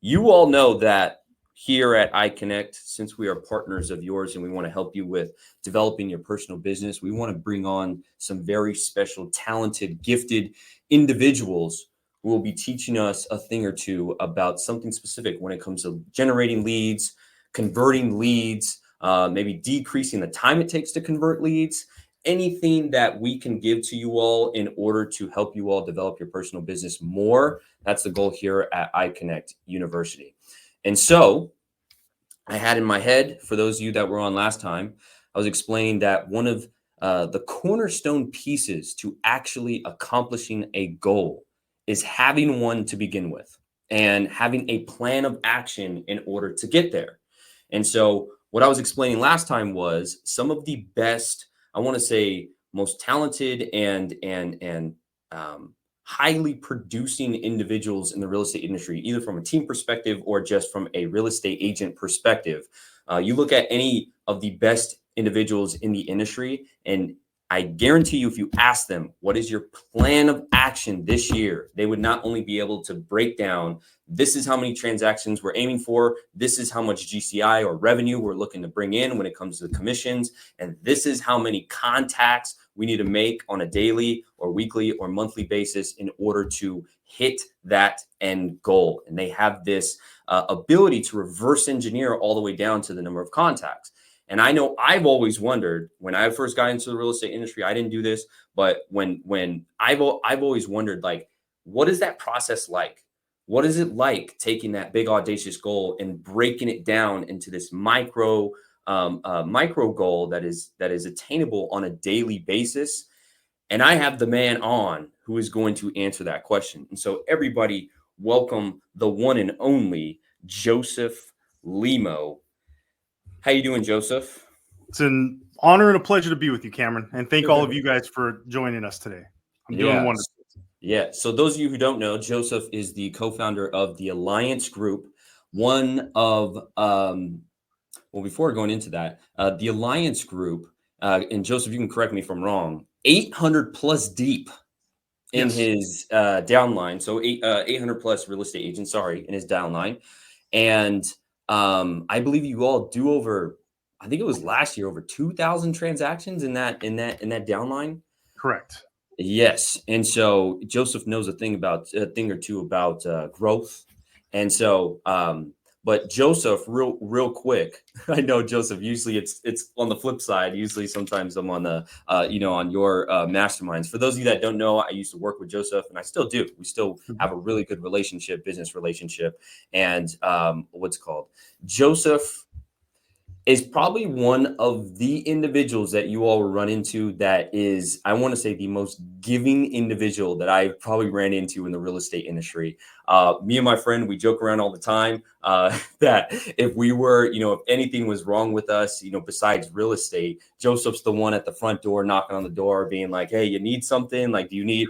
You all know that here at iConnect, since we are partners of yours and we want to help you with developing your personal business, we want to bring on some very special, talented, gifted individuals who will be teaching us a thing or two about something specific when it comes to generating leads, converting leads, maybe decreasing the time it takes to convert leads, anything that we can give to you all in order to help you all develop your personal business more. That's the goal here at iConnect University. And so I had in my head, for those of you that were on last time, I was explaining that one of the cornerstone pieces to actually accomplishing a goal is having one to begin with and having a plan of action in order to get there. And so what I was explaining last time was some of the best, I want to say, most talented and highly producing individuals in the real estate industry, either from a team perspective or just from a real estate agent perspective. You look at any of the best individuals in the industry, and I guarantee you, if you ask them, what is your plan of action this year? They would not only be able to break down, this is how many transactions we're aiming for. This is how much GCI or revenue we're looking to bring in when it comes to the commissions. And this is how many contacts we need to make on a daily or weekly or monthly basis in order to hit that end goal. And they have this ability to reverse engineer all the way down to the number of contacts. And I know I've always wondered, when I first got into the real estate industry, I didn't do this, but when I've always wondered, like, what is that process like? What is it like taking that big audacious goal and breaking it down into this micro goal that is attainable on a daily basis? And I have the man on who is going to answer that question. And so everybody, welcome the one and only Joseph Limo. How you doing, Joseph? It's an honor and a pleasure to be with you, Cameron. And thank all of you guys for joining us today. I'm doing wonderful. Yeah. So those of you who don't know, Joseph is the co-founder of the Alliance Group, one of, well, before going into that, the Alliance Group, and Joseph, you can correct me if I'm wrong, 800 plus deep in his downline. So 800 plus real estate agents, in his downline. And I believe you all do over, I think it was last year, over 2,000 transactions in that downline. Correct. Yes. And so Joseph knows a thing or two about growth. And so, but Joseph, real quick, I know, Joseph, usually it's on the flip side. Usually sometimes I'm on the, on your masterminds. For those of you that don't know, I used to work with Joseph, and I still do. We still have a really good business relationship. And Joseph is probably one of the individuals that you all will run into that is, I want to say, the most giving individual that I've probably ran into in the real estate industry. Me and my friend, we joke around all the time that if we were, if anything was wrong with us, besides real estate, Joseph's the one at the front door knocking on the door being like, hey, you need something? Like, do you need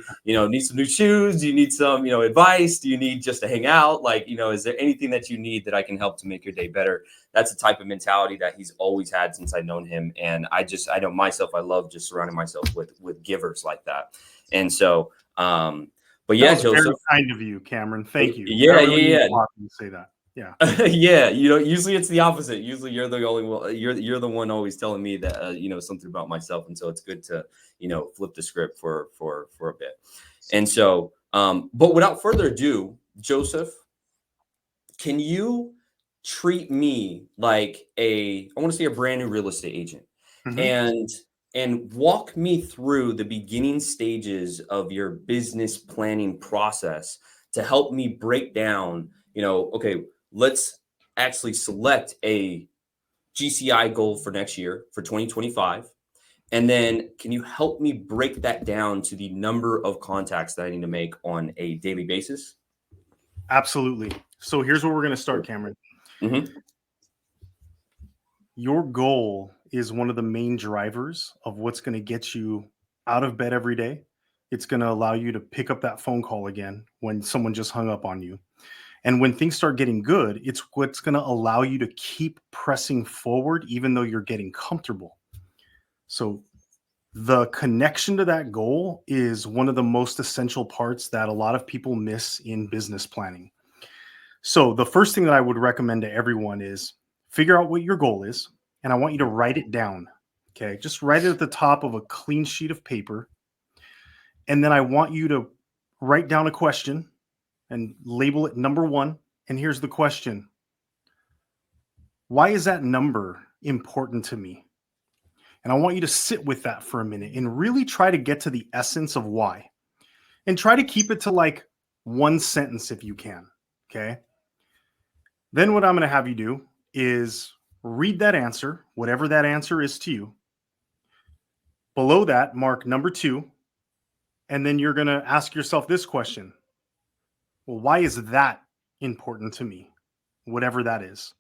some new shoes? Do you need some, advice? Do you need just to hang out? Like, is there anything that you need that I can help to make your day better? That's the type of mentality that he's always had since I've known him. And I know myself, I love just surrounding myself with givers like that. And so, but yeah, Joseph, very kind of you, Cameron. Thank you. Yeah. You say that. Yeah. Yeah. Usually it's the opposite. Usually you're the only one, you're the one always telling me that, something about myself. And so it's good to, flip the script for a bit. And so, but without further ado, Joseph, can you treat me like I want to say a brand new real estate agent, and walk me through the beginning stages of your business planning process to help me break down, okay, let's actually select a GCI goal for next year, for 2025. And then can you help me break that down to the number of contacts that I need to make on a daily basis? Absolutely. So here's where we're going to start, Cameron. Your goal is one of the main drivers of what's going to get you out of bed every day. It's going to allow you to pick up that phone call again when someone just hung up on you. And when things start getting good, it's what's going to allow you to keep pressing forward, even though you're getting comfortable. So the connection to that goal is one of the most essential parts that a lot of people miss in business planning. So the first thing that I would recommend to everyone is figure out what your goal is, and I want you to write it down. Okay, just write it at the top of a clean sheet of paper, and then I want you to write down a question and label it number 1. And here's the question: why is that number important to me? And I want you to sit with that for a minute and really try to get to the essence of why. And try to keep it to like one sentence if you can. Okay. Then what I'm going to have you do is read that answer, whatever that answer is to you. Below that, mark number 2. And then you're going to ask yourself this question: well, why is that important to me? Whatever that is.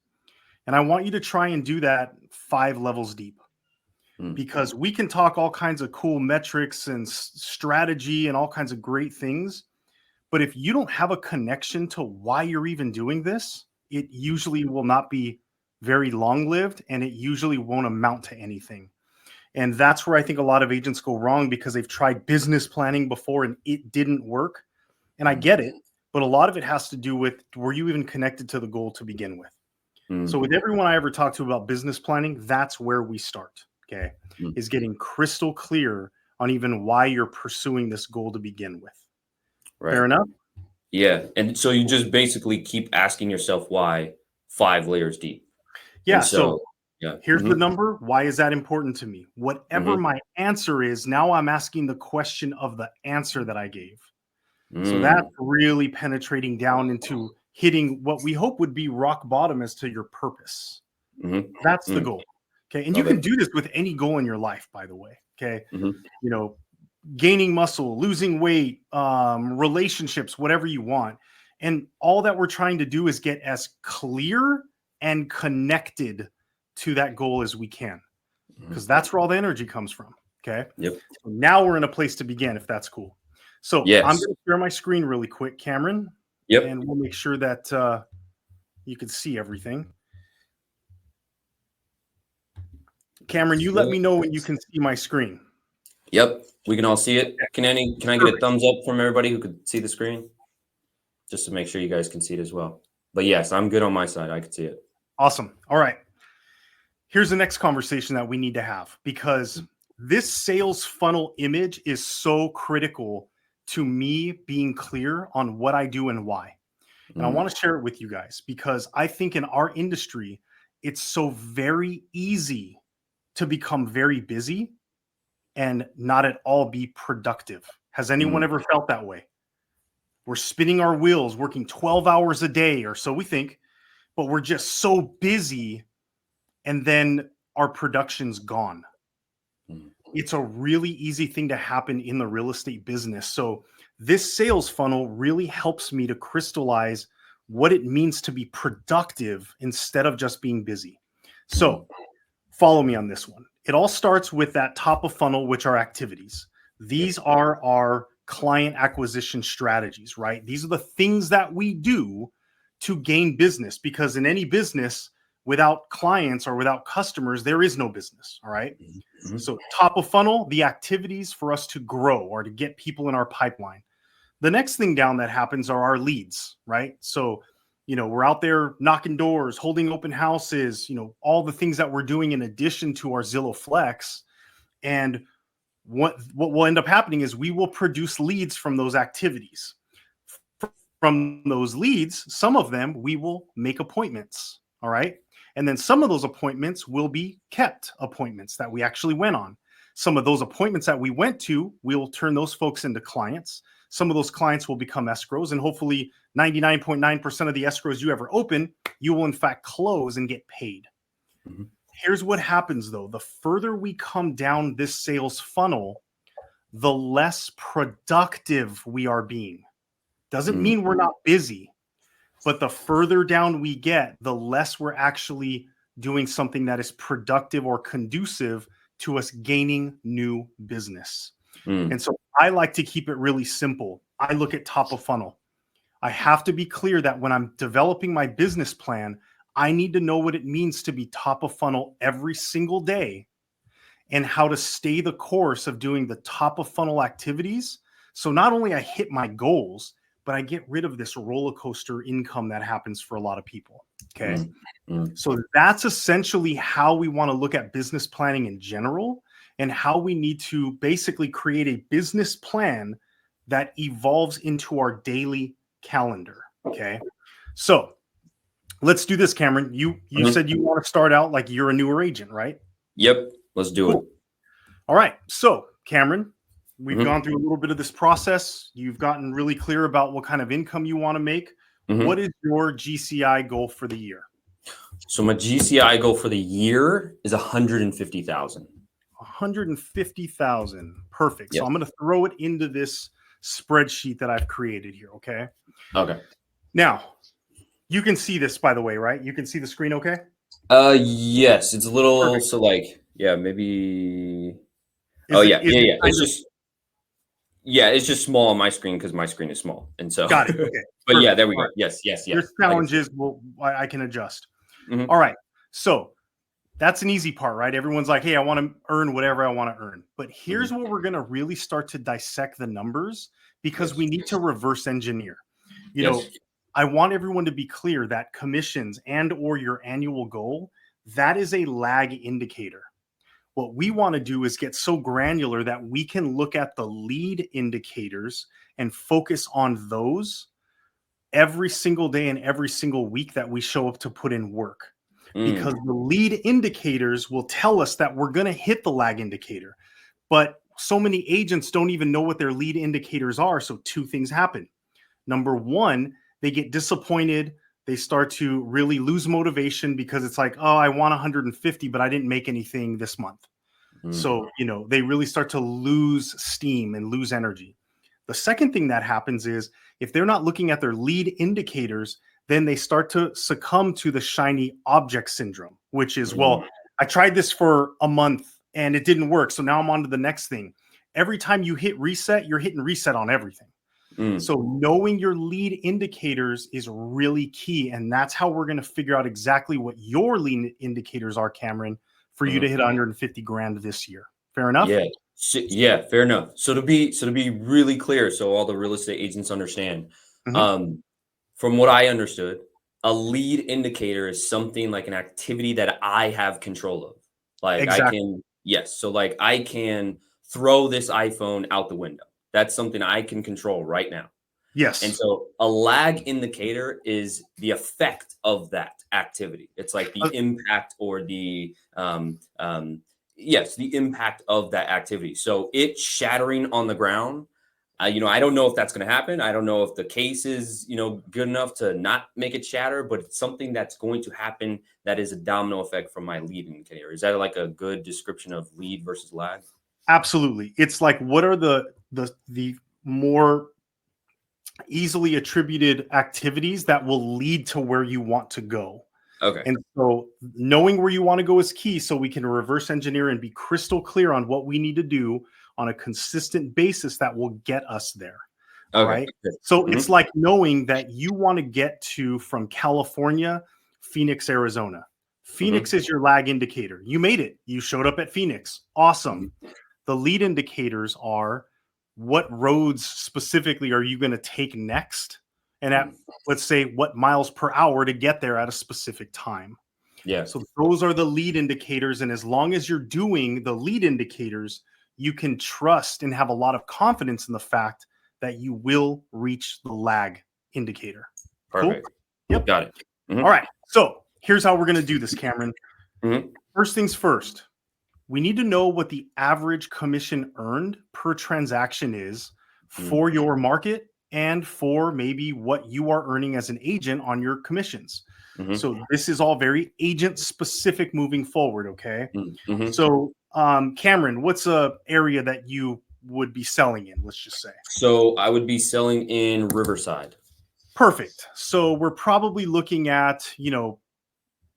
And I want you to try and do that 5 levels deep, Mm. because we can talk all kinds of cool metrics and strategy and all kinds of great things. But if you don't have a connection to why you're even doing this, it usually will not be very long lived, and it usually won't amount to anything. And that's where I think a lot of agents go wrong, because they've tried business planning before and it didn't work. And I get it, but a lot of it has to do with, were you even connected to the goal to begin with? Mm. So with everyone I ever talk to about business planning, that's where we start, okay, Mm. is getting crystal clear on even why you're pursuing this goal to begin with. Fair Right. enough? Yeah. And so you just basically keep asking yourself why 5 layers deep. Yeah. And So so, yeah. here's the Mhm. number. Why is that important to me? Whatever Mhm. my answer is, now I'm asking the question of the answer that I gave. So that's Mm. really penetrating down into hitting what we hope would be rock bottom as to your purpose. Mhm. That's the Mm. goal. Okay. And you Love can it. do this with any goal in your life, by the way. Okay. Mhm. You know, gaining muscle, losing weight, relationships, whatever you want. And all that we're trying to do is get as clear and connected to that goal as we can, Mhm. because that's where all the energy comes from. Okay. Yep. So now we're in a place to begin, if that's cool. So I'm Yes. going to share my screen really quick, Cameron, Yep. and we'll make sure that you can see everything. Cameron, you let me know when you can see my screen. Yep. We can all see it. Okay, Can I get a perfect. thumbs up from everybody who could see the screen? Just to make sure you guys can see it as well. But yes, I'm good on my side. I can see it. Awesome. All right. Here's the next conversation that we need to have, because this sales funnel image is so critical to me being clear on what I do and why. And I Mm. want to share it with you guys, because I think in our industry, it's so very easy to become very busy and not at all be productive. Has anyone Mm. ever felt that way? We're spinning our wheels, working 12 hours a day, or so we think, but we're just so busy, and then our production's gone. Mm. It's a really easy thing to happen in the real estate business. So this sales funnel really helps me to crystallize what it means to be productive instead of just being busy. Mm. So follow me on this one. It all starts with that top of funnel, which are activities. Yep. These are our client acquisition strategies, right? These are the things that we do to gain business, because in any business, without clients or without customers, there is no business. All right. Mhm. So, top of funnel, the activities for us to grow or to get people in our pipeline. The next thing down that happens are our leads, right? So, we're out there knocking doors, holding open houses, all the things that we're doing in addition to our Zillow Flex. And what will end up happening is we will produce leads from those activities. From those leads, some of them we will make appointments. All right. And then some of those appointments will be kept appointments that we actually went on. Some of those appointments that we went to, we'll turn those folks into clients. Some of those clients will become escrows, and hopefully 99.9% of the escrows you ever open, you will in fact close and get paid. Mhm. Here's what happens though: the further we come down this sales funnel, the less productive we are being. Doesn't Mm. mean we're not busy, but the further down we get, the less we're actually doing something that is productive or conducive to us gaining new business. Mm. And so I like to keep it really simple. I look at top of funnel. I have to be clear that when I'm developing my business plan, I need to know what it means to be top of funnel every single day, and how to stay the course of doing the top of funnel activities. So not only I hit my goals, but I get rid of this roller coaster income that happens for a lot of people. Okay. So that's essentially how we want to look at business planning in general, and how we need to basically create a business plan that evolves into our daily calendar. Okay. So let's do this, Cameron. You said you want to start out like you're a newer agent, right? Yep. Let's do it. All right. So, Cameron, we've gone through a little bit of this process. You've gotten really clear about what kind of income you want to make. What is your GCI goal for the year? So my GCI goal for the year is 150,000. 150,000. Perfect. Yes. So I'm going to throw it into this spreadsheet that I've created here. Okay. Okay. Now, you can see this, by the way, right? You can see the screen. Okay. Yes, it's a little. Perfect. So like, yeah, maybe. Yeah. It's just small on my screen because my screen is small, and so. Got it. Okay. But Perfect. yeah, there we go. Right. Yes. There's challenges. I can adjust. All right. So that's an easy part, right? Everyone's like, hey, I want to earn whatever I want to earn. But here's where we're going to really start to dissect the numbers, because we need to reverse engineer. You know, I want everyone to be clear that commissions and or your annual goal, that is a lag indicator. What we want to do is get so granular that we can look at the lead indicators and focus on those every single day and every single week that we show up to put in work. Because the lead indicators will tell us that we're going to hit the lag indicator. But so many agents don't even know what their lead indicators are. So two things happen. Number one, they get disappointed. They start to really lose motivation because it's like, oh, I want 150, but I didn't make anything this month. So, you know, they really start to lose steam and lose energy. The second thing that happens is if they're not looking at their lead indicators, then they start to succumb to the shiny object syndrome, which is, well, I tried this for a month and it didn't work. So now I'm on to the next thing. Every time you hit reset, you're hitting reset on everything. So knowing your lead indicators is really key. And that's how we're going to figure out exactly what your lead indicators are, Cameron, for you to hit 150 grand this year. Fair enough? Yeah, fair enough. So to be really clear, so all the real estate agents understand, from what I understood, a lead indicator is something like an activity that I have control of. Like I can throw this iPhone out the window. That's something I can control right now. Yes. And so a lag indicator is the effect of that activity. It's like the impact or the the impact of that activity. So it shattering on the ground, I don't know if that's going to happen. I don't know if the case is, good enough to not make it shatter, but it's something that's going to happen that is a domino effect from my lead indicator. Is that like a good description of lead versus lag? Absolutely. It's like, what are the more easily attributed activities that will lead to where you want to go? Okay. And so knowing where you want to go is key, so we can reverse engineer and be crystal clear on what we need to do on a consistent basis that will get us there. All right. So it's like knowing that you want to get from California, Phoenix, Arizona. Phoenix is your lag indicator. You made it. You showed up at Phoenix. Awesome. The lead indicators are, what roads specifically are you going to take next? And at, let's say, what miles per hour to get there at a specific time. Yeah. So those are the lead indicators. And as long as you're doing the lead indicators, you can trust and have a lot of confidence in the fact that you will reach the lag indicator. Perfect. Cool? Yep. Got it. All right. So here's how we're going to do this, Cameron. First things first, we need to know what the average commission earned per transaction is for your market and for maybe what you are earning as an agent on your commissions. So this is all very agent specific moving forward. Okay. So Cameron, what's a area that you would be selling in? Let's just say. So I would be selling in Riverside. Perfect. So we're probably looking at,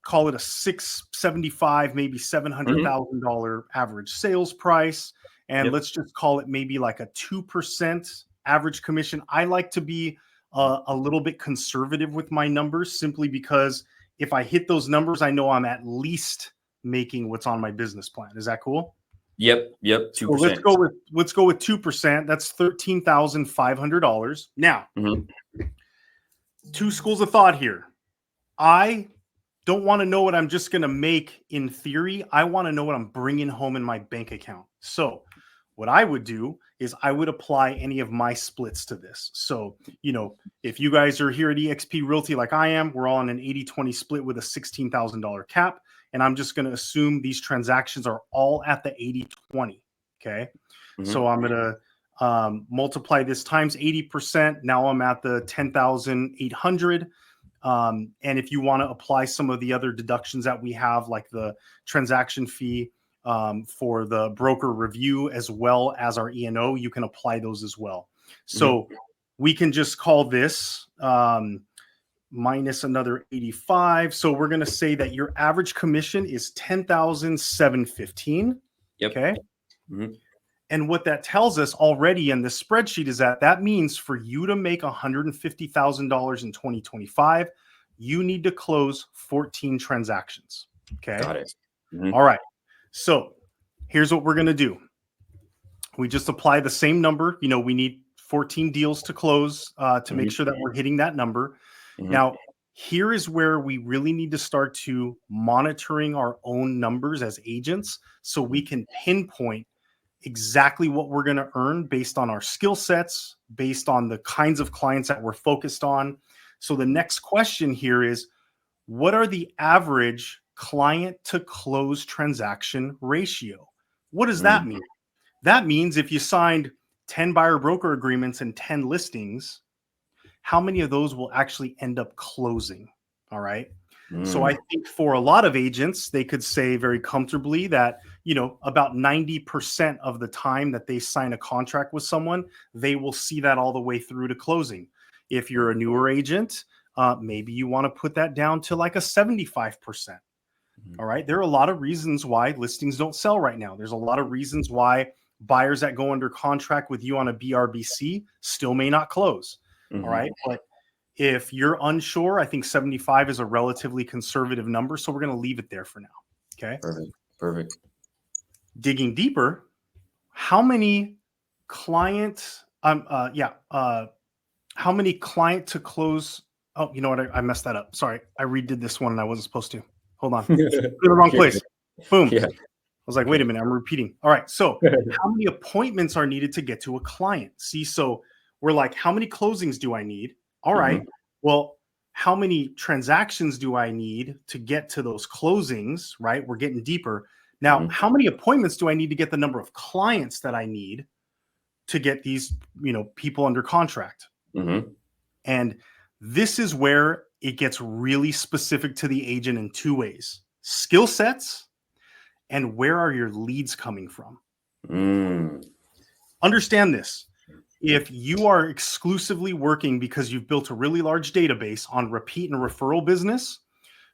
call it a $675,000, maybe $700,000 average sales price. And let's just call it maybe like a 2% average commission. I like to be a little bit conservative with my numbers, simply because if I hit those numbers, I know I'm at least making what's on my business plan. Is that cool? Yep, So let's 2%. go with 2%. That's $13,500. Now, Mhm. two schools of thought here. I don't want to know what I'm just going to make in theory. I want to know what I'm bringing home in my bank account. So, what I would do is I would apply any of my splits to this. So, if you guys are here at eXp Realty like I am, we're all on an 80-20 split with a $16,000 cap. And I'm just going to assume these transactions are all at the 80-20. Okay. So I'm going to multiply this times 80%. Now I'm at the 10,800. And if you want to apply some of the other deductions that we have, like the transaction fee for the broker review, as well as our E&O, you can apply those as well. So we can just call this minus another 85. So we're going to say that your average commission is 10,715. Yep. Okay. Mhm. And what that tells us already in this spreadsheet is that means for you to make $150,000 in 2025, you need to close 14 transactions. Okay. Got it. Mhm. All right. So here's what we're going to do. We just apply the same number. We need 14 deals to close to make sure that we're hitting that number. Now, here is where we really need to start to monitoring our own numbers as agents so we can pinpoint exactly what we're going to earn based on our skill sets, based on the kinds of clients that we're focused on. So the next question here is, what are the average client to close transaction ratio? What does that mean? That means if you signed 10 buyer broker agreements and 10 listings, how many of those will actually end up closing? All right. So I think for a lot of agents, they could say very comfortably that, about 90% of the time that they sign a contract with someone, they will see that all the way through to closing. If you're a newer agent, maybe you want to put that down to like a 75%. All right. There are a lot of reasons why listings don't sell right now. There's a lot of reasons why buyers that go under contract with you on a BRBC still may not close. All right. But if you're unsure, I think 75 is a relatively conservative number. So we're going to leave it there for now. Okay. Perfect. Digging deeper, how many client, how many client to close? Oh, you know what? I messed that up. Sorry. I redid this one and I wasn't supposed to. Hold on. Put it in the wrong place. Boom. Yeah. I was like, wait a minute, I'm repeating. All right. So how many appointments are needed to get to a client? See, so we're like, how many closings do I need? All right. Well, how many transactions do I need to get to those closings? Right. We're getting deeper. Now, how many appointments do I need to get the number of clients that I need to get these, people under contract? And this is where it gets really specific to the agent in two ways: skill sets and where are your leads coming from. Understand this. If you are exclusively working because you've built a really large database on repeat and referral business,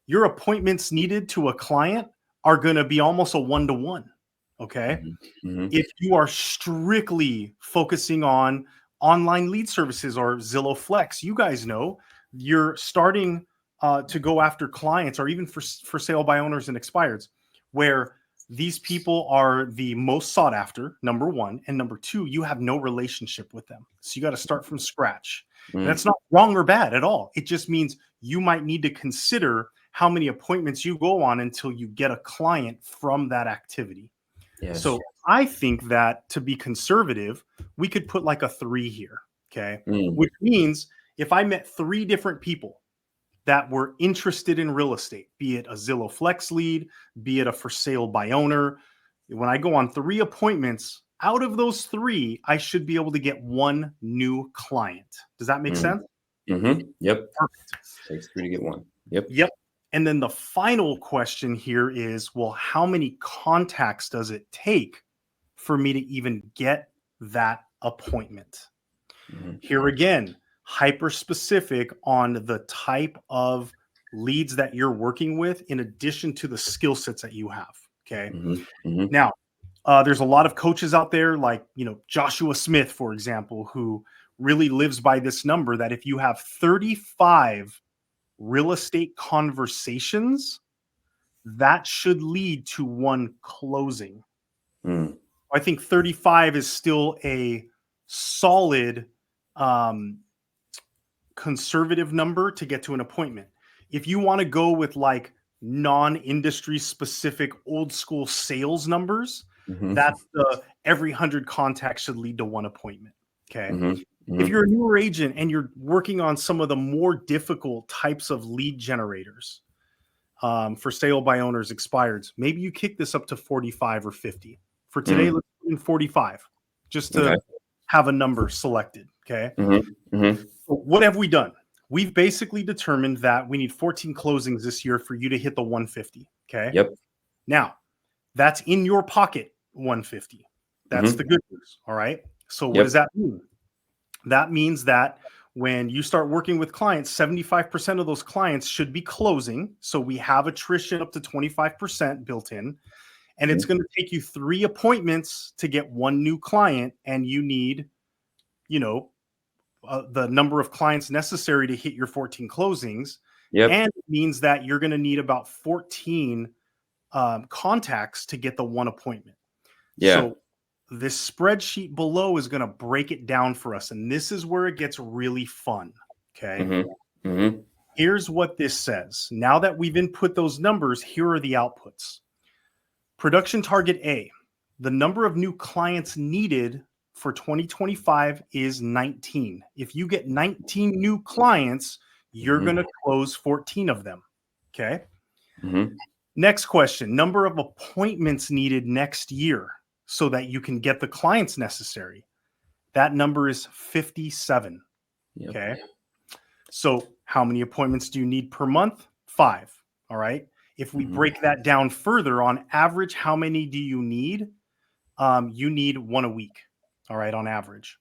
your appointments needed to a client are going to be almost a 1-to-1. Okay. If you are strictly focusing on online lead services or Zillow Flex, you guys know you're starting to go after clients, or even for sale by owners and expireds, where these people are the most sought after, number one. And number two, you have no relationship with them. So you got to start from scratch. And that's not wrong or bad at all. It just means you might need to consider how many appointments you go on until you get a client from that activity. Yes. So I think that to be conservative, we could put like a 3 here. Okay. Which means if I met 3 different people that were interested in real estate, be it a Zillow Flex lead, be it a for sale by owner, when I go on 3 appointments, out of those 3, I should be able to get 1 new client. Does that make sense? Yep. Perfect. Takes 3 to get 1. Yep. And then the final question here is, well, how many contacts does it take for me to even get that appointment? Here again, hyper specific on the type of leads that you're working with, in addition to the skill sets that you have. Okay. Now, there's a lot of coaches out there like, Joshua Smith, for example, who really lives by this number that if you have 35 real estate conversations, that should lead to 1 closing. Mm. I think 35 is still a solid conservative number to get to an appointment. If you want to go with like non-industry specific old school sales numbers, Mhm. that's the every 100 contacts should lead to one appointment. Okay. Mhm. If Mhm. you're a newer agent and you're working on some of the more difficult types of lead generators, for sale by owners expireds, maybe you kick this up to 45 or 50. For today, Mm. let's put in 45 just Okay. to have a number selected. Okay. Mhm. Mhm. So what have we done? We've basically determined that we need 14 closings this year for you to hit the 150. Okay. Yep. Now, that's in your pocket 150. That's the Mhm. good news. All right. So what Yep. does that mean? That means that when you start working with clients, 75% of those clients should be closing. So we have attrition up to 25% built in. And it's Mhm. going to take you 3 appointments to get one new client. And you need, you know, the number of clients necessary to hit your 14 closings. Yep. And it means that you're going to need about 14 contacts to get the one appointment. Yeah. So this spreadsheet below is going to break it down for us. And this is where it gets really fun. Okay. Mhm. Mhm. Here's what this says. Now that we've input those numbers, here are the outputs. Production target A, the number of new clients needed for 2025 is 19. If you get 19 new clients, you're going Mhm. to close 14 of them. Okay. Mhm. Next question, number of appointments needed next year so that you can get the clients necessary. That number is 57. Yep. Okay. So how many appointments do you need per month? 5. All right. If we Mhm. break that down further, on average, how many do you need? You need 1 a week. All right. On average.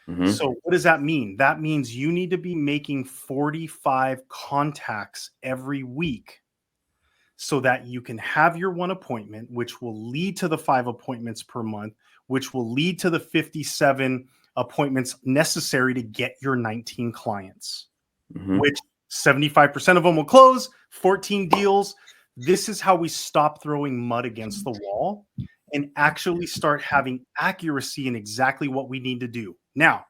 Mhm. So what does that mean? That means you need to be making 45 contacts every week so that you can have your one appointment, which will lead to the 5 appointments per month, which will lead to the 57 appointments necessary to get your 19 clients, Mhm. which 75% of them will close, 14 deals. This is how we stop throwing mud against the wall and actually start having accuracy in exactly what we need to do. Now,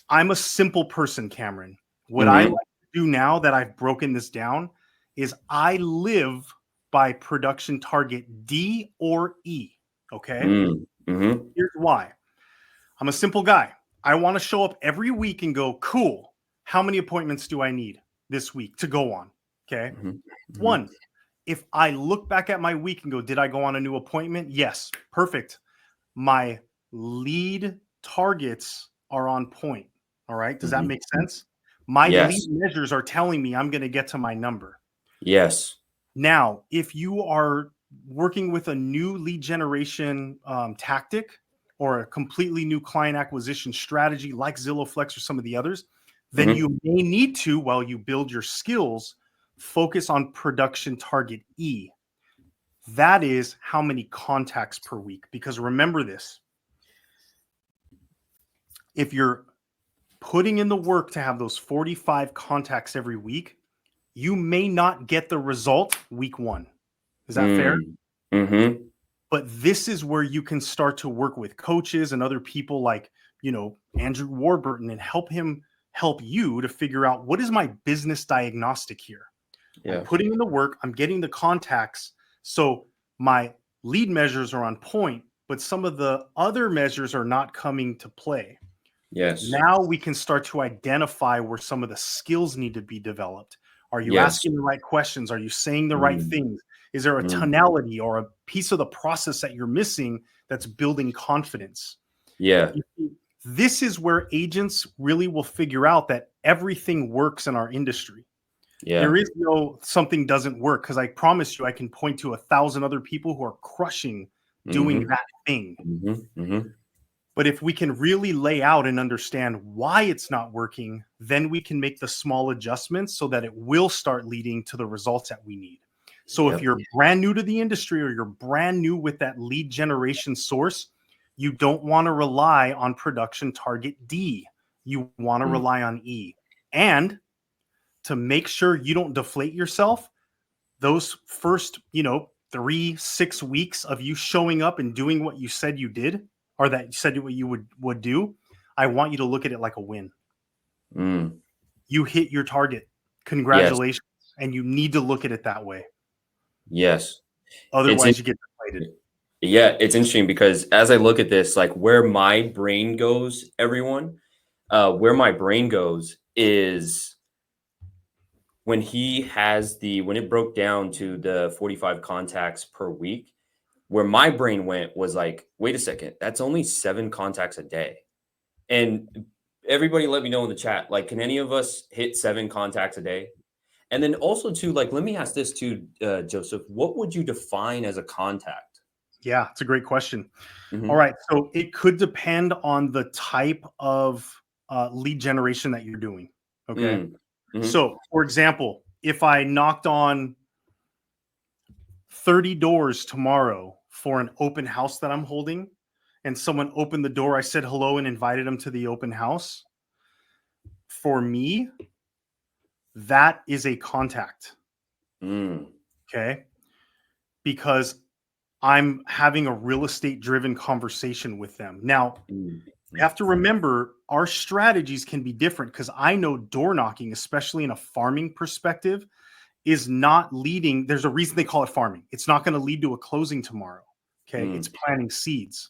I'm a simple person, Cameron. What I like Mhm. to do now that I've broken this down is I live by production target D or E. Okay. Mm. Mhm. Here's why. I'm a simple guy. I want to show up every week and go, cool. How many appointments do I need this week to go on? Okay. Mhm. Mhm. One, if I look back at my week and go, did I go on a new appointment? Yes. Perfect. My lead targets are on point. All right. Does that Mhm. make sense? My lead Yes. measures are telling me I'm going to get to my number. Yes. Now, if you are working with a new lead generation tactic or a completely new client acquisition strategy like Zillow Flex or some of the others, then Mhm. you may need to, while you build your skills, focus on production target E. That is how many contacts per week. Because remember this, if you're putting in the work to have those 45 contacts every week, you may not get the result week 1. Is that fair? Mm. Mhm. But this is where you can start to work with coaches and other people like, Andrew Warburton, and help you to figure out, what is my business diagnostic here? I'm Yeah. putting in the work, I'm getting the contacts. So my lead measures are on point, but some of the other measures are not coming to play. Yes. Now we can start to identify where some of the skills need to be developed. Are you Yes. asking the right questions? Are you saying the right Mm. things? Is there a Mm. tonality or a piece of the process that you're missing that's building confidence? Yeah. This is where agents really will figure out that everything works in our industry. There Yeah. is no something doesn't work, because I promise you I can point to 1,000 other people who are crushing doing Mhm. that thing. Mhm. Mhm. But if we can really lay out and understand why it's not working, then we can make the small adjustments so that it will start leading to the results that we need. So if Yep. you're brand new to the industry or you're brand new with that lead generation source, you don't want to rely on production target D. You want to Mm. rely on E. And to make sure you don't deflate yourself, those first, 3-6 weeks of you showing up and doing what you said you did, or that you said what you would do, I want you to look at it like a win. Mm. You hit your target. Yes. Congratulations. And you need to look at it that way. Yes. It's Otherwise, you get deflated. Yeah, it's interesting because as I look at this, like where my brain goes, everyone, where my brain goes is when when it broke down to the 45 contacts per week, where my brain went was like, wait a second, that's only 7 contacts a day. And everybody let me know in the chat, like, can any of us hit 7 contacts a day? And then also too, like, let me ask this too, Joseph, what would you define as a contact? Yeah, it's a great question. All Hmm. right. So it could depend on the type of lead generation that you're doing. Okay. Mm. Hmm. So, for example, if I knocked on 30 doors tomorrow for an open house that I'm holding, and someone opened the door, I said hello and invited them to the open house. For me, that is a contact. Mm. Okay. Because I'm having a real estate driven conversation with them. Now, Mm. you have to remember our strategies can be different because I know door knocking, especially in a farming perspective, is not leading. There's a reason they call it farming. It's not going to lead to a closing tomorrow. Okay. It's Mm. planting seeds.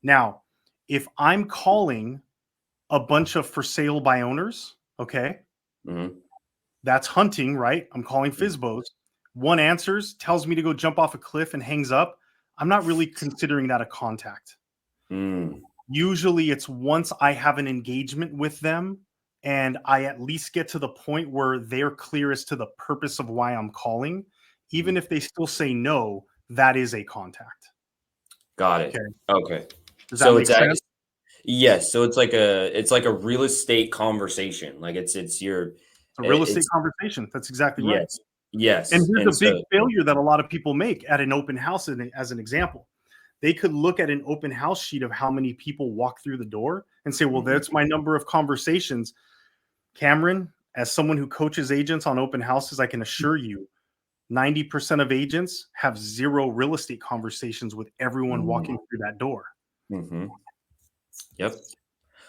Now, if I'm calling a bunch of for sale by owners, okay, Mhm. that's hunting, right? I'm calling Mm. FISBOs. One answers, tells me to go jump off a cliff and hangs up. I'm not really considering that a contact. Mm. Usually it's once I have an engagement with them and I at least get to the point where they're clear as to the purpose of why I'm calling. Even Mhm. if they still say no, that is a contact. Got Okay. it. Okay. Does that So make sense? yes, so it's like a real estate conversation. Like it's your It's a real estate it's conversation. That's exactly right. yes. And Yes. here's And a big so failure that a lot of people make at an open house as an example. They could look at an open house sheet of how many people walk through the door and say, well, Mhm. that's my number of conversations. Cameron, as someone who coaches agents on open houses, I can assure you 90% of agents have zero real estate conversations with everyone Mm. walking through that door. Mhm. Yep.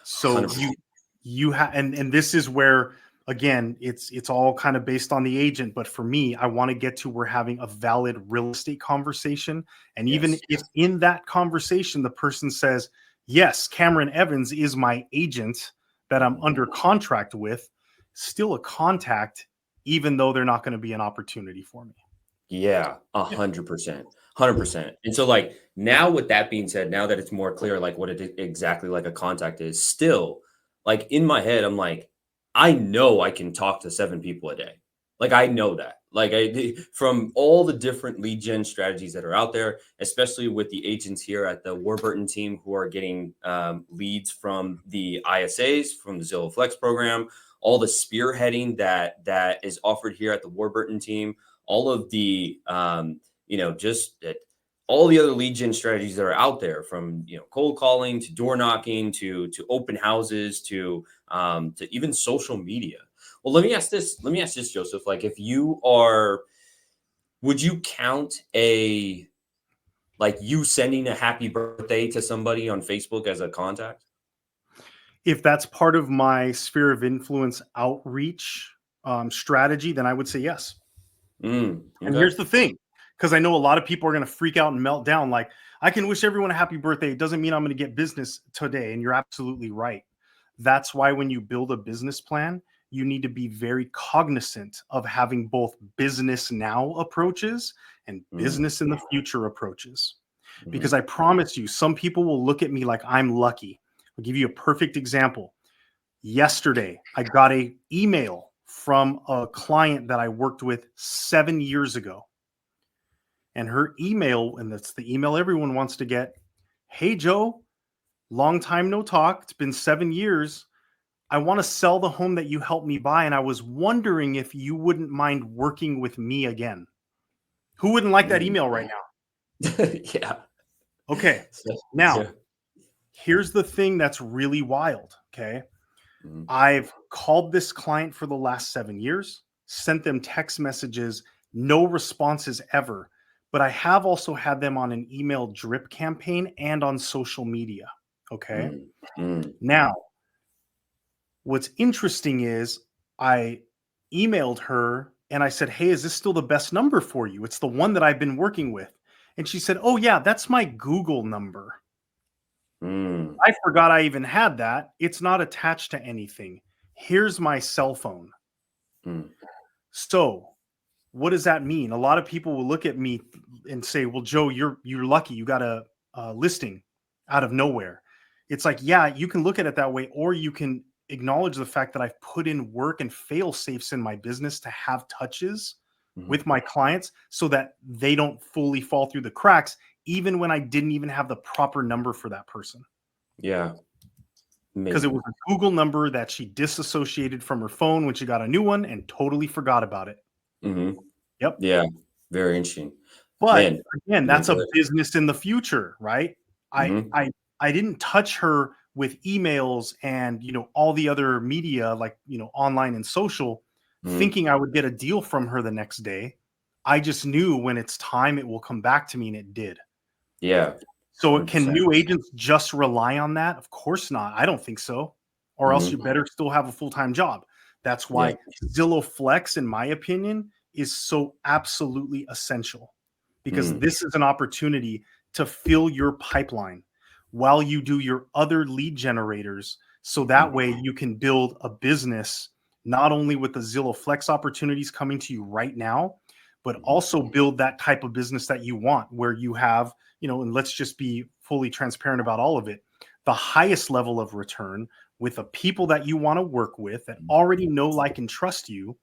So 100%. you have, and this is where again it's all kind of based on the agent, but for me, I want to get to we're having a valid real estate conversation. And even Yes. if in that conversation the person says, yes, Cameron Evans is my agent that I'm Mhm. under contract with, still a contact, even though they're not going to be an opportunity for me. Yeah, Yeah. 100%. 100%. And so like now with that being said, now that it's more clear like what it exactly like a contact is, still like in my head I'm like I know I can talk to 7 people a day. Like I know that. Like from all the different lead gen strategies that are out there, especially with the agents here at the Warburton team who are getting leads from the ISAs, from the Zillow Flex program, all the spearheading that is offered here at the Warburton team, all of the just all the other lead gen strategies that are out there, from cold calling to door knocking to open houses to even social media. Well, let me ask this, Joseph. Like, if you are, would you count a like you sending a happy birthday to somebody on Facebook as a contact? If that's part of my sphere of influence outreach strategy, then I would say yes. And Okay. here's the thing, because I know a lot of people are going to freak out and melt down. Like, I can wish everyone a happy birthday. It doesn't mean I'm going to get business today. And you're absolutely right. That's why when you build a business plan, you need to be very cognizant of having both business now approaches and Mm, business in the future approaches. Because mhm, I promise you, some people will look at me like I'm lucky. I'll give you a perfect example. Yesterday, I got a email from a client that I worked with 7 years ago. And her email, and that's the email everyone wants to get. Hey, Joe, long time no talk. It's been 7 years. I want to sell the home that you helped me buy. And I was wondering if you wouldn't mind working with me again. Who wouldn't like that mm. email right now? Yeah. Okay. So, Now, yeah. here's the thing that's really wild. Okay. Mhm, I've called this client for the last 7 years, sent them text messages, no responses ever. but I have also had them on an email drip campaign and on social media. Okay. Mm, mm, Now, what's interesting is I emailed her and I said, "Hey, is this still the best number for you? It's the one that I've been working with." And she said, "Oh, yeah, that's my Google number." mm, I forgot I even had that. It's not attached to anything. Here's my cell phone. mm, So, what does that mean? A lot of people will look at me and say, "Well, Joe, you're lucky. You got a listing out of nowhere." It's like, yeah, you can look at it that way, or you can acknowledge the fact that I've put in work and fail safes in my business to have touches mhm. with my clients so that they don't fully fall through the cracks, even when I didn't even have the proper number for that person. Yeah, Because it amazing. was a Google number that she disassociated from her phone when she got a new one and totally forgot about it. Hmm. Yep. Yeah, very interesting. But Man, again, yeah, that's a good. business in the future, right? I Hmm. I I didn't touch her with emails and, all the other media like, online and social Hmm. thinking I would get a deal from her the next day. I just knew when it's time it will come back to me, and it did. Yeah, So can 100%. new agents just rely on that? Of course not. I don't think so. Or else you Hmm. better still have a full-time job. That's Yeah. why Zillow Flex, in my opinion, is so absolutely essential, because Mm, this is an opportunity to fill your pipeline while you do your other lead generators. So mm, that way you can build a business not only with the Zillow Flex opportunities coming to you right now, but mhm. also build that type of business that you want, where you have, and let's just be fully transparent about all of it, the highest level of return with the people that you want to work with that already know, like, and trust you.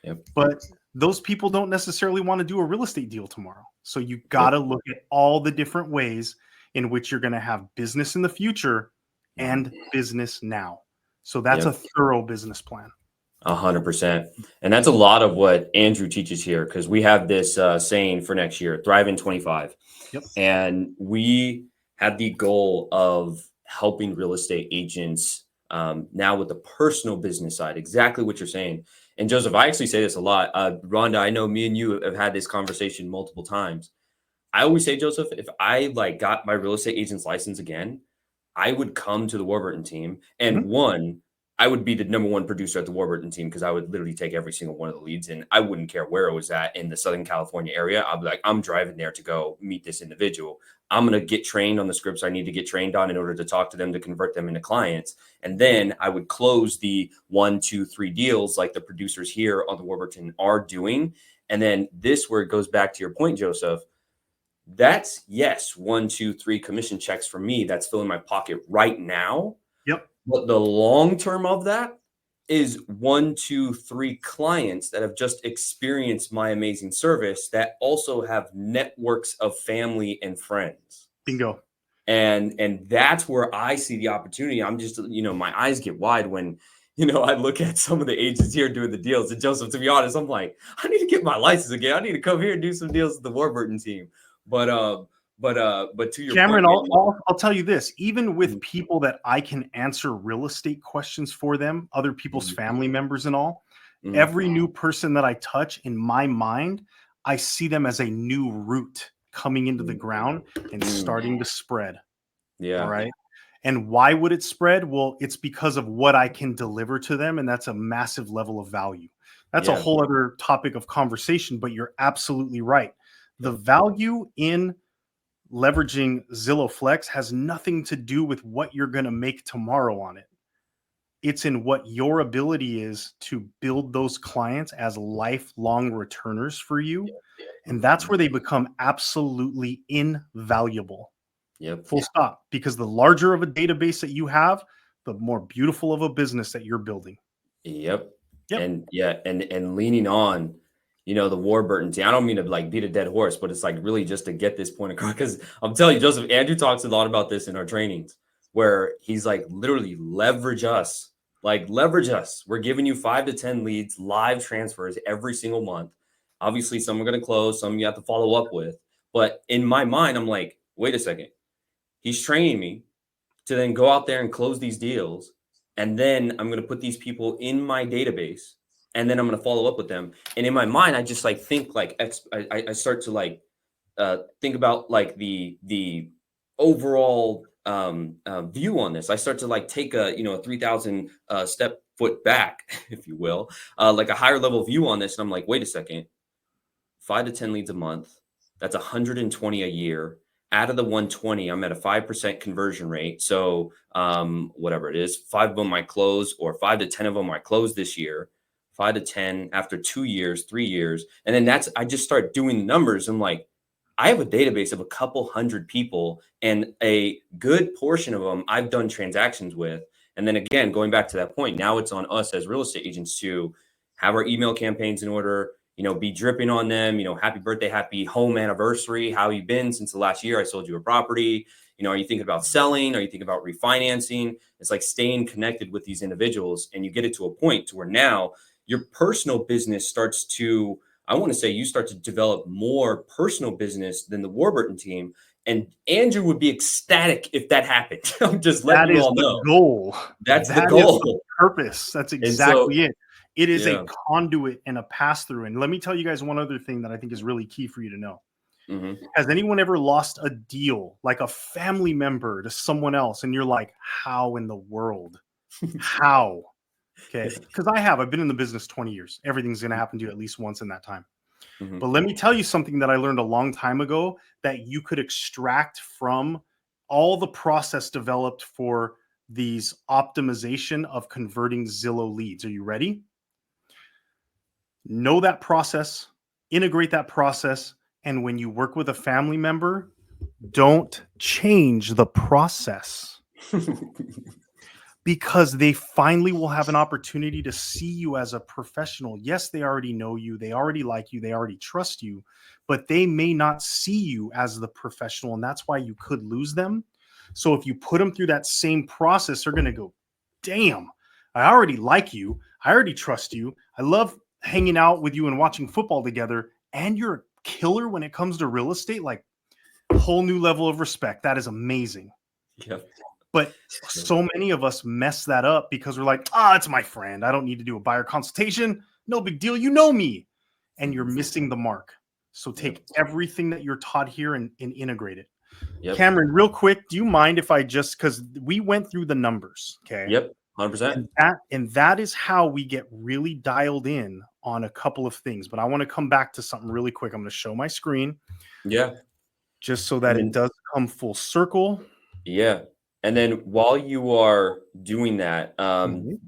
Yep. But those people don't necessarily want to do a real estate deal tomorrow. So you got Yep. to look at all the different ways in which you're going to have business in the future Mhm. and business now. So that's a Yep. thorough business plan. 100%. And that's a lot of what Andrew teaches here, because we have this saying for next year, Thrive in 25. Yep. And we had the goal of helping real estate agents now with the personal business side, exactly what you're saying. And Joseph, I actually say this a lot. Rhonda, I know me and you have had this conversation multiple times. I always say, Joseph, if I like got my real estate agent's license again, I would come to the Warburton team. And Mhm. one, I would be the number one producer at the Warburton team because I would literally take every single one of the leads, and I wouldn't care where it was at in the Southern California area. I'd be like, I'm driving there to go meet this individual. I'm going to get trained on the scripts I need to get trained on in order to talk to them to convert them into clients. And then I would close the 1, 2, 3 deals like the producers here on the Warburton are doing. And then this, where it goes back to your point, Joseph, that's yes, 1, 2, 3 commission checks for me. That's filling my pocket right now. Yep. But the long term of that is 1, 2, 3 clients that have just experienced my amazing service that also have networks of family and friends. Bingo. And that's where I see the opportunity. I'm just, my eyes get wide when, I look at some of the agents here doing the deals. And Joseph, to be honest, I'm like, I need to get my license again. I need to come here and do some deals with the Warburton team. But but to your point, Cameron, man. I'll tell you this, even with Mhm, people that I can answer real estate questions for them, other people's mhm, family members and all, mhm, every new person that I touch in my mind, I see them as a new root coming into the mhm, ground and mhm. starting to spread. All Yeah, right. And why would it spread? Well, it's because of what I can deliver to them. And that's a massive level of value. That's a yeah, whole other topic of conversation, but you're absolutely right. The yep, value in leveraging Zillow Flex has nothing to do with what you're going to make tomorrow on it. It's in what your ability is to build those clients as lifelong returners for you. And that's mhm, where they become absolutely invaluable. yep, Full stop. Because the larger of a database that you have, the more beautiful of a business that you're building. yep. Yep. And yeah, and leaning on, the Warburton team. I don't mean to like beat a dead horse, but it's like really just to get this point across. Because I'm telling you, Joseph, Andrew talks a lot about this in our trainings, where he's like literally leverage us, like leverage us. We're giving you 5 to 10 leads, live transfers every single month. Obviously, some are going to close, some you have to follow up with. But in my mind, I'm like, wait a second, he's training me to then go out there and close these deals. And then I'm going to put these people in my database, and then I'm going to follow up with them. And in my mind, I just like think like I start to like think about like the overall view on this. I start to like take a a 3,000 step foot back, if you will, like a higher level view on this, and I'm like, wait a second, 5 to 10 leads a month. That's 120 a year. Out of the 120, I'm at a 5% conversion rate. So whatever it is, 5 of them might close, or 5 to 10 of them might close this year. 5 to 10 after 2 years, 3 years. And then I just start doing the numbers. I'm like, I have a database of a couple hundred people, and a good portion of them I've done transactions with. And then again, going back to that point, now it's on us as real estate agents to have our email campaigns in order, be dripping on them, happy birthday, happy home anniversary. How you been since the last year I sold you a property? Are you thinking about selling? Are you thinking about refinancing? It's like staying connected with these individuals, and you get it to a point to where now your personal business starts to, I want to say, you start to develop more personal business than the Warburton team. And Andrew would be ecstatic if that happened. I'm just letting That you is all the know. goal. That's the That is the goal. purpose. That's And so, exactly it. It is a yeah. conduit and a pass through. And let me tell you guys one other thing that I think is really key for you to know. hmm Has anyone ever lost a deal, like a family member, to someone else? And you're like, how in the world? How? Okay. Because I've been in the business 20 years. Everything's going to happen to you at least once in that time. hmm But let me tell you something that I learned a long time ago that you could extract from all the process developed for these optimization of converting Zillow leads. Are you ready? Know that process, integrate that process, and when you work with a family member, don't change the process, because they finally will have an opportunity to see you as a professional. Yes, they already know you, they already like you, they already trust you, but they may not see you as the professional, and that's why you could lose them. So if you put them through that same process, they're going to go, damn, I already like you, I already trust you, I love hanging out with you and watching football together, and you're a killer when it comes to real estate. Like, whole new level of respect. That is amazing. Yeah. But so many of us mess that up because we're like, it's my friend, I don't need to do a buyer consultation, no big deal, you know me. And you're missing the mark. So take everything that you're taught here and integrate it. Yep. Cameron, real quick, do you mind if I just, because we went through the numbers, okay? Yep. 100%. And that is how we get really dialed in on a couple of things. But I want to come back to something really quick. I'm going to show my screen Yeah. just so that And it then, does come full circle. yeah. And then while you are doing that, Mhm.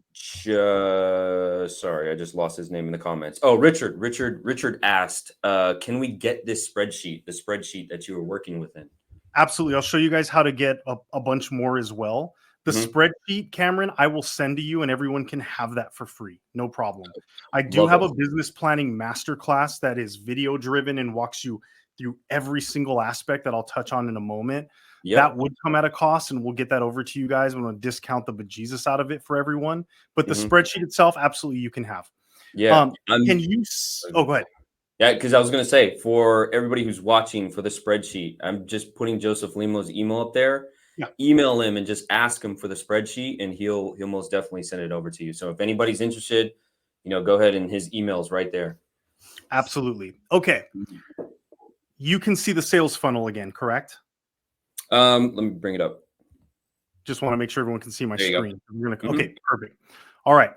sorry, I just lost his name in the comments. Oh, Richard asked, can we get this spreadsheet, the spreadsheet that you were working within? Absolutely. I'll show you guys how to get a bunch more as well. The hmm spreadsheet, Cameron, I will send to you, and everyone can have that for free. No problem. I do Love have it. a business planning masterclass that is video driven and walks you through every single aspect that I'll touch on in a moment. That Yep. would come at a cost, and we'll get that over to you guys. I'm going to discount the bejesus out of it for everyone. But the hmm spreadsheet itself, absolutely, you can have. Yeah. Can you? Oh, go ahead. Yeah, because I was going to say, for everybody who's watching for the spreadsheet, I'm just putting Joseph Limo's email up there. Yeah. Email him and just ask him for the spreadsheet, and he'll most definitely send it over to you. So if anybody's interested, go ahead, and his email's right there. Absolutely. Okay. You can see the sales funnel again, correct? Let me bring it up. Just want to make sure everyone can see my There you go. screen. Mhm. Okay, perfect. All right.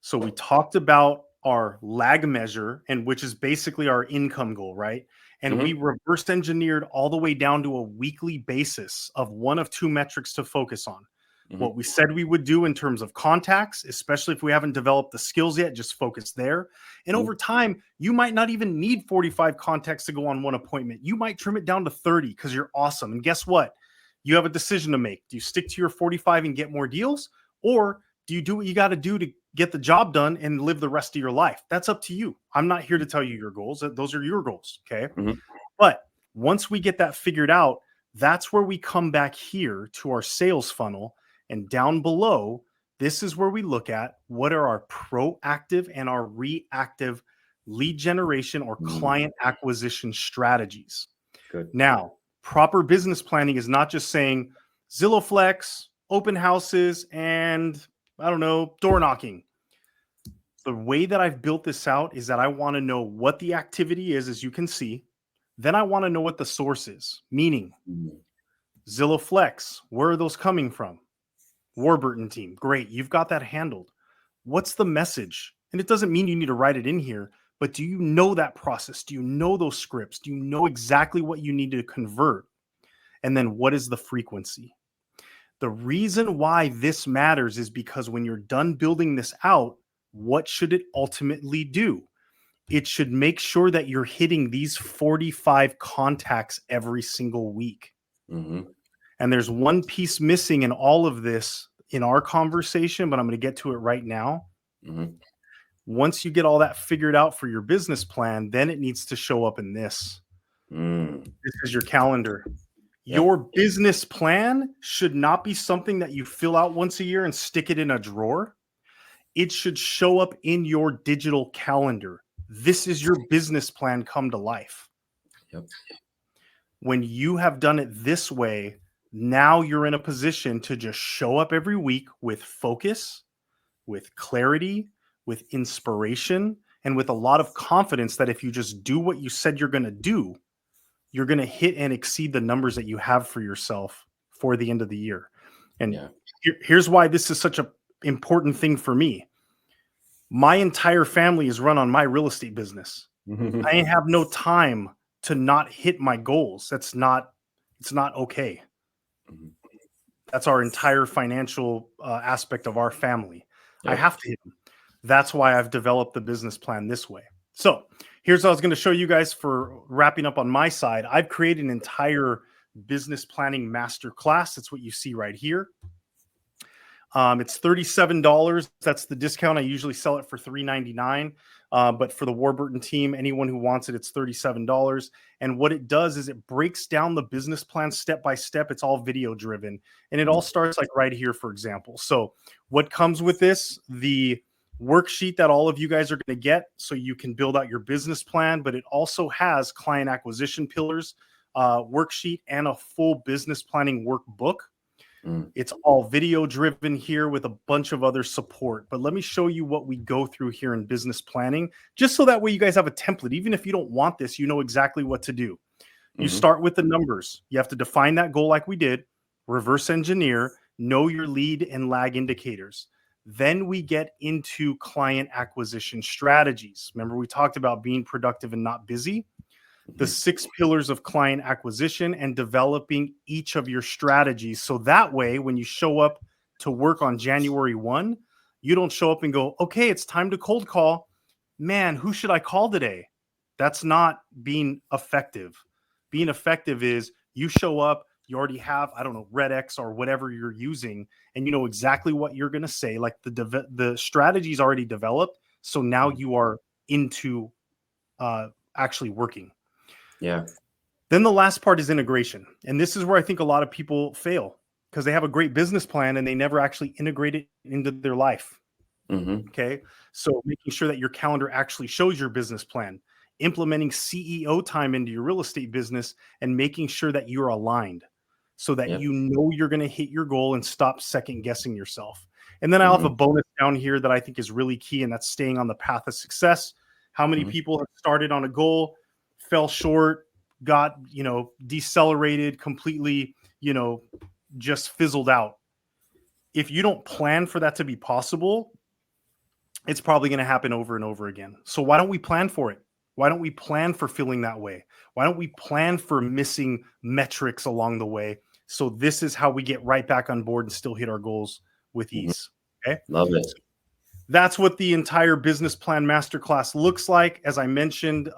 So we talked about our lag measure, and which is basically our income goal, right? And we reverse engineered all the way down to a weekly basis of one of two metrics to focus on. What we said we would do in terms of contacts, especially if we haven't developed the skills yet, just focus there. And over time, you might not even need 45 contacts to go on one appointment. You might trim it down to 30 because you're awesome. And guess what? You have a decision to make. Do you stick to your 45 and get more deals? Or do you do what you got to do to get the job done and live the rest of your life? That's up to you. I'm not here to tell you your goals. Those are your goals. Okay. But once we get that figured out, that's where we come back here to our sales funnel. And down below, this is where we look at what are our proactive and our reactive lead generation or client acquisition strategies. Good. Now, proper business planning is not just saying Zillow Flex, open houses, and I don't know, door knocking. The way that I've built this out is that I want to know what the activity is, as you can see. Then I want to know what the source is, meaning Mhm. Zillow Flex, where are those coming from? Warburton team, great, you've got that handled. What's the message? And it doesn't mean you need to write it in here, but do you know that process? Do you know those scripts? Do you know exactly what you need to convert? And then what is the frequency? The reason why this matters is because when you're done building this out, what should it ultimately do? It should make sure that you're hitting these 45 contacts every single week. Mhm. And there's one piece missing in all of this in our conversation, but I'm going to get to it right now. Mhm. Once you get all that figured out for your business plan, then it needs to show up in this. Mm. This is your calendar. Yep. Your business plan should not be something that you fill out once a year and stick it in a drawer. It should show up in your digital calendar. This is your business plan come to life. Yep. When you have done it this way, now you're in a position to just show up every week with focus, with clarity, with inspiration, and with a lot of confidence that if you just do what you said you're going to do, you're going to hit and exceed the numbers that you have for yourself for the end of the year. And Yeah. here's why this is such an important thing for me. My entire family is run on my real estate business. I have no time to not hit my goals. It's not okay. Mhm. That's our entire financial aspect of our family. I Yep. have to hit them. That's why I've developed the business plan this way. So here's what I was going to show you guys for wrapping up on my side. I've created an entire business planning masterclass. That's what you see right here. It's $37. That's the discount. I usually sell it for $3.99. But for the Warburton team, anyone who wants it, it's $37. And what it does is it breaks down the business plan step by step. It's all video driven. And it all starts like right here, for example. So what comes with this? The worksheet that all of you guys are going to get so you can build out your business plan, but it also has client acquisition pillars, worksheet, and a full business planning workbook. Mm. It's all video driven here with a bunch of other support. But let me show you what we go through here in business planning, just so that way you guys have a template. Even if you don't want this, you know exactly what to do. You Mhm. start with the numbers. You have to define that goal like we did, reverse engineer, know your lead and lag indicators. Then we get into client acquisition strategies. Remember, we talked about being productive and not busy. The Mhm. 6 pillars of client acquisition and developing each of your strategies. So that way, when you show up to work on January 1, you don't show up and go, okay, it's time to cold call. Man, who should I call today? That's not being effective. Being effective is you show up, you already have, I don't know, Red X or whatever you're using, and you know exactly what you're going to say. Like the strategy is already developed. So now you are into actually working. Yeah. Then the last part is integration. And this is where I think a lot of people fail because they have a great business plan and they never actually integrate it into their life. Mhm. Okay. So making sure that your calendar actually shows your business plan, implementing CEO time into your real estate business, and making sure that you're aligned so that Yep. you know you're going to hit your goal and stop second guessing yourself. And then I'll have a Mhm. bonus down here that I think is really key, and that's staying on the path of success. How many Mhm. people have started on a goal, fell short, got, decelerated completely, just fizzled out? If you don't plan for that to be possible, it's probably going to happen over and over again. So why don't we plan for it? Why don't we plan for feeling that way? Why don't we plan for missing metrics along the way? So this is how we get right back on board and still hit our goals with Mhm. ease. Okay. Love it. So that's what the entire business plan masterclass looks like. As I mentioned,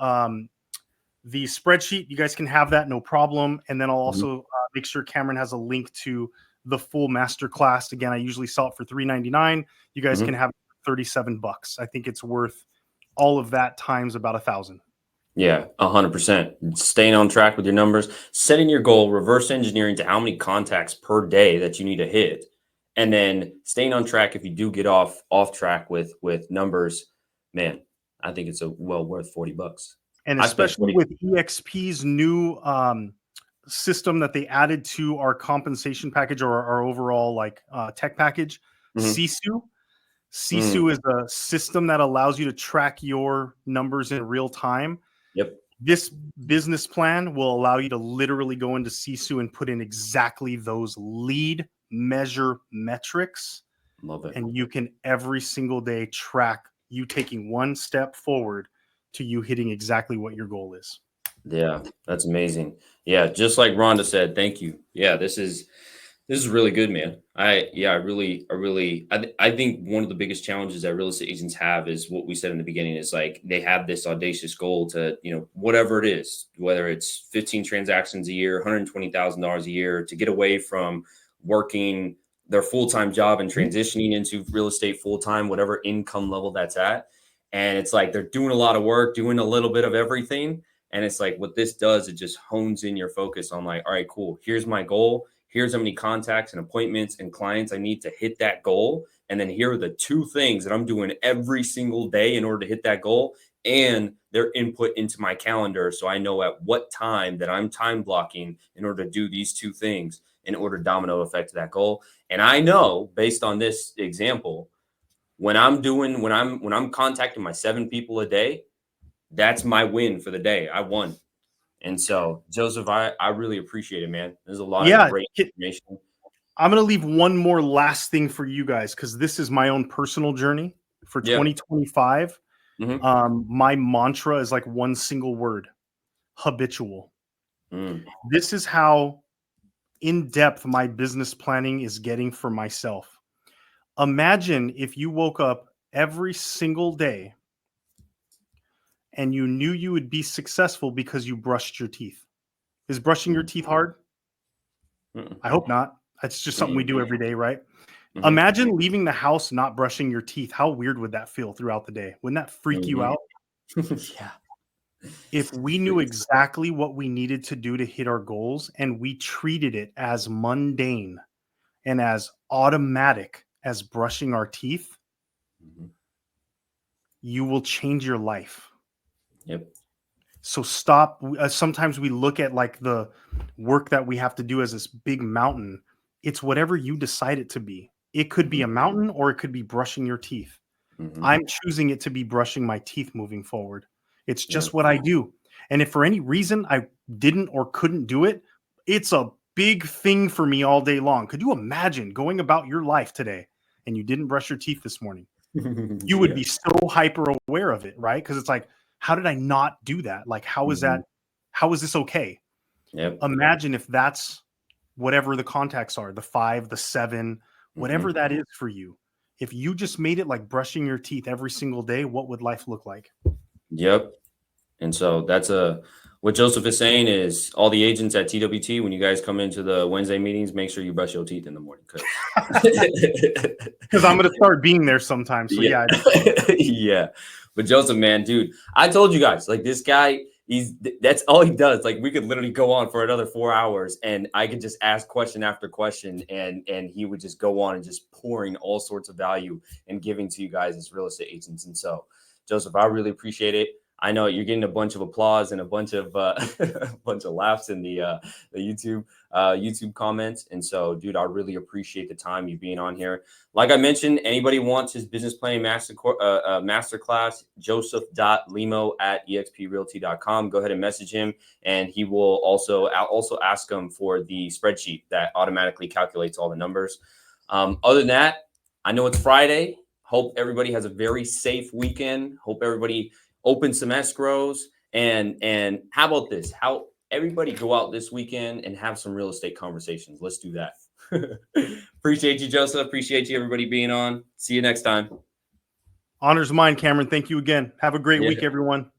the spreadsheet, you guys can have that, no problem. And then I'll Mhm. also make sure Cameron has a link to the full masterclass. Again, I usually sell it for $3.99. You guys can Mhm. have $37. I think it's worth all of that times about 1,000. Yeah, 100%. Staying on track with your numbers, setting your goal, reverse engineering to how many contacts per day that you need to hit, and then staying on track if you do get off track with numbers. Man, I think it's a well worth $40. And I spent especially 40. with EXP's new system that they added to our compensation package or our overall tech package, Mhm. Sisu. Mm. Sisu is a system that allows you to track your numbers in real time. Yep. This business plan will allow you to literally go into Sisu and put in exactly those lead measure metrics. Love it. And you can every single day track you taking one step forward to you hitting exactly what your goal is. Yeah, that's amazing. Yeah, just like Rhonda said, thank you. Yeah, this is really good, man. I think one of the biggest challenges that real estate agents have is what we said in the beginning is like they have this audacious goal to, whatever it is, whether it's 15 transactions a year, $120,000 a year, to get away from working their full-time job and transitioning into real estate full-time, whatever income level that's at. And it's like they're doing a lot of work, doing a little bit of everything. And it's like what this does, it just hones in your focus on like, all right, cool. Here's my goal. Here's how many contacts and appointments and clients I need to hit that goal. And then here are the two things that I'm doing every single day in order to hit that goal, and their input into my calendar. So I know at what time that I'm time blocking in order to do these two things in order to domino effect that goal. And I know based on this example, when I'm contacting my 7 people a day, that's my win for the day. I won. And so, Joseph, I really appreciate it, man. There's a lot of Yeah. great information. I'm going to leave one more last thing for you guys because this is my own personal journey for Yeah. 2025. Mm-hmm. My mantra is like one single word: habitual. Mm. This is how in depth my business planning is getting for myself. Imagine if you woke up every single day and you knew you would be successful because you brushed your teeth. Is brushing your teeth hard? Mm-mm. I hope not. That's just something we Mm-mm. do every day, right? Mm-hmm. Imagine leaving the house not brushing your teeth. How weird would that feel throughout the day? Wouldn't that freak you Mm-hmm. out? Yeah. If we knew exactly what we needed to do to hit our goals and we treated it as mundane and as automatic as brushing our teeth, Mm-hmm. you will change your life. Yep. So stop. Sometimes we look at like the work that we have to do as this big mountain. It's whatever you decide it to be. It could be Mm-hmm. a mountain or it could be brushing your teeth. Mm-hmm. I'm choosing it to be brushing my teeth moving forward. It's Yep. just what I do. And if for any reason I didn't or couldn't do it, it's a big thing for me all day long. Could you imagine going about your life today and you didn't brush your teeth this morning? You would Yeah. be so hyper aware of it, right? Because it's like, how did I not do that? Like, how is Mm-hmm. that? How is this okay? Yep. Imagine if that's whatever the contacts are, the 5, the 7, Mm-hmm. whatever that is for you. If you just made it like brushing your teeth every single day, what would life look like? Yep. And so that's what Joseph is saying is all the agents at TWT, when you guys come into the Wednesday meetings, make sure you brush your teeth in the morning. Because I'm going to start being there sometime. So Yeah. yeah, Yeah. But Joseph, man, dude, I told you guys, like this guy, that's all he does. Like we could literally go on for another 4 hours and I could just ask question after question and he would just go on and just pouring all sorts of value and giving to you guys as real estate agents. And so, Joseph, I really appreciate it. I know you're getting a bunch of applause and a bunch of a bunch of laughs in the YouTube comments. And so, dude, I really appreciate the time you being on here. Like I mentioned, anybody wants his business planning masterclass, joseph.limo@exprealty.com. Go ahead and message him, and he will I'll also ask him for the spreadsheet that automatically calculates all the numbers. Other than that, I know it's Friday. Hope everybody has a very safe weekend. Hope everybody opens some escrows. And how about this? How everybody go out this weekend and have some real estate conversations. Let's do that. Appreciate you, Joseph. Appreciate you, everybody being on. See you next time. honor's mine, Cameron. Thank you again. Have a great week, Yeah. everyone.